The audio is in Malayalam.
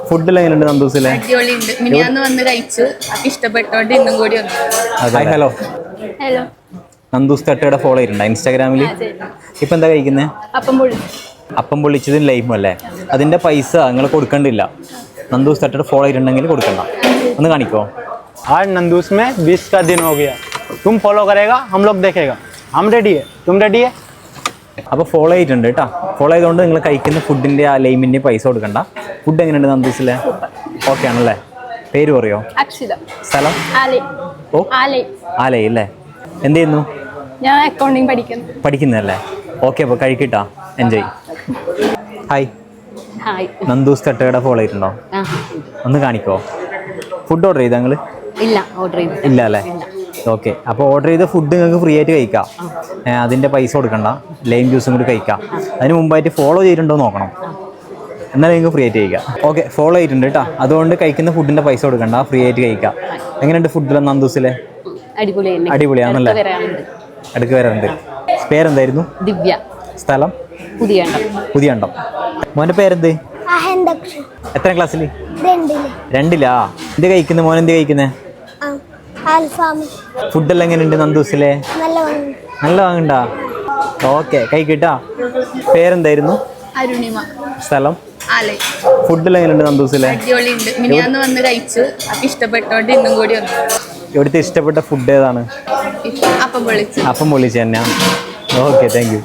ഫുഡിൽ എങ്ങനെയുണ്ട് നന്ദൂസിലെ? അടിപൊളിയുണ്ട്. മിനിയാന്ന് വന്ന് കഴിച്ചു, അപ്പൊ ഇഷ്ടപ്പെട്ടോണ്ട് ഇന്നും കൂടി വന്നു. Hi hello. ഹലോ. നന്ദൂസ് തട്ടുകട ഫോളോ ചെയ്തിട്ടുണ്ടോ ഇൻസ്റ്റാഗ്രാമിൽ? ഇപ്പം എന്താ കഴിക്കുന്നത്? അപ്പം പൊള്ളിച്ചതും ലൈമും അല്ലേ? അതിൻ്റെ പൈസ നിങ്ങൾ കൊടുക്കണ്ടില്ല. നന്ദൂസ് തട്ടുകട ഫോളോ ചെയ്തിട്ടുണ്ടെങ്കിൽ കൊടുക്കണ്ട. ഒന്ന് കാണിക്കോ? आज नंदूस में 20 का दिन हो गया. तुम फॉलो करेगा हम लोग देखेगा. हम रेडी है. तुम रेडी है? അപ്പോൾ ഫോളോ ചെയ്തിട്ടുണ്ട് കേട്ടോ. ഫോളോ ചെയ്തുകൊണ്ട് നിങ്ങൾ കഴിക്കുന്ന ഫുഡിൻ്റെ ആ ലൈമിൻ്റെ പൈസ കൊടുക്കണ്ട. ഫുഡ് എങ്ങനെയുണ്ട് നന്ദൂസിലെ? ഓക്കെ ആണല്ലേ? പേര് പറയോ? അക്ഷിത. സ്ഥലം? ഓ ആലേ അല്ലേ? എന്ത് ചെയ്യുന്നു? ഞാൻ അക്കൗണ്ടിങ് പഠിക്കുന്നതല്ലേ? ഓക്കെ, അപ്പോൾ കഴിക്കട്ടാ. എൻജോയ്. ഹായ്. നന്ദൂസ് തട്ടുകട ഫോളോ ചെയ്തിട്ടുണ്ടോ? ഒന്ന് കാണിക്കോ? ഫുഡ് ഓർഡർ ചെയ്താ നിങ്ങൾ? ഇല്ല അല്ലേ? ഓക്കെ, അപ്പോൾ ഓർഡർ ചെയ്ത ഫുഡ് നിങ്ങൾക്ക് ഫ്രീ ആയിട്ട് കഴിക്കാം. അതിൻ്റെ പൈസ കൊടുക്കണ്ട. ലൈം ജ്യൂസും കൂടി കഴിക്കാം. അതിന് മുമ്പായിട്ട് ഫോളോ ചെയ്തിട്ടുണ്ടോ നോക്കണം, എന്നാലും നിങ്ങൾക്ക് ഫ്രീ ആയിട്ട് കഴിക്കാം. ഓക്കെ, ഫോളോ ചെയ്തിട്ടുണ്ട് കേട്ടോ. അതുകൊണ്ട് കഴിക്കുന്ന ഫുഡിൻ്റെ പൈസ കൊടുക്കണ്ട, ഫ്രീ ആയിട്ട് കഴിക്കാം. എങ്ങനെയുണ്ട് ഫുഡിൽ നന്ദൂസിലെ? അടിപൊളിയാണല്ലേ? അടുക്ക് വരാറുണ്ട്. പേരെന്തായിരുന്നു? ദിവ്യ. സ്ഥലം? പുതിയണ്ടം. മോൻ്റെ പേരെന്ത്? എത്ര ക്ലാസ്സിൽ? രണ്ടിലാ. എന്ത് കഴിക്കുന്നത് മോൻ? എന്ത് കഴിക്കുന്നേ? ഫുഡെല്ലാം എങ്ങനെയുണ്ട് നന്ദൂസിലെ? നല്ല വാങ്ങണ്ട. ഓക്കെ, കഴിക്കട്ടാ. പേരെന്തായിരുന്നു? അരുണിമ. സ്ഥലം? ആലേ. ഫുഡെല്ലാം എങ്ങനെയുണ്ട് നന്ദൂസിലെ? അടിപൊളിയുണ്ട്. മിനിയാന്ന് വന്ന് കഴിച്ചു, അപ്പൊ ഇഷ്ടപ്പെട്ടോണ്ട് ഇന്നും കൂടി വന്നു. ഇവിടുത്തെ ഇഷ്ടപ്പെട്ട ഫുഡ് ഏതാണ്? അപ്പം പൊള്ളിച്ചു. അപ്പം പൊള്ളിച്ച് തന്നെയാണ്. Okay, thank you.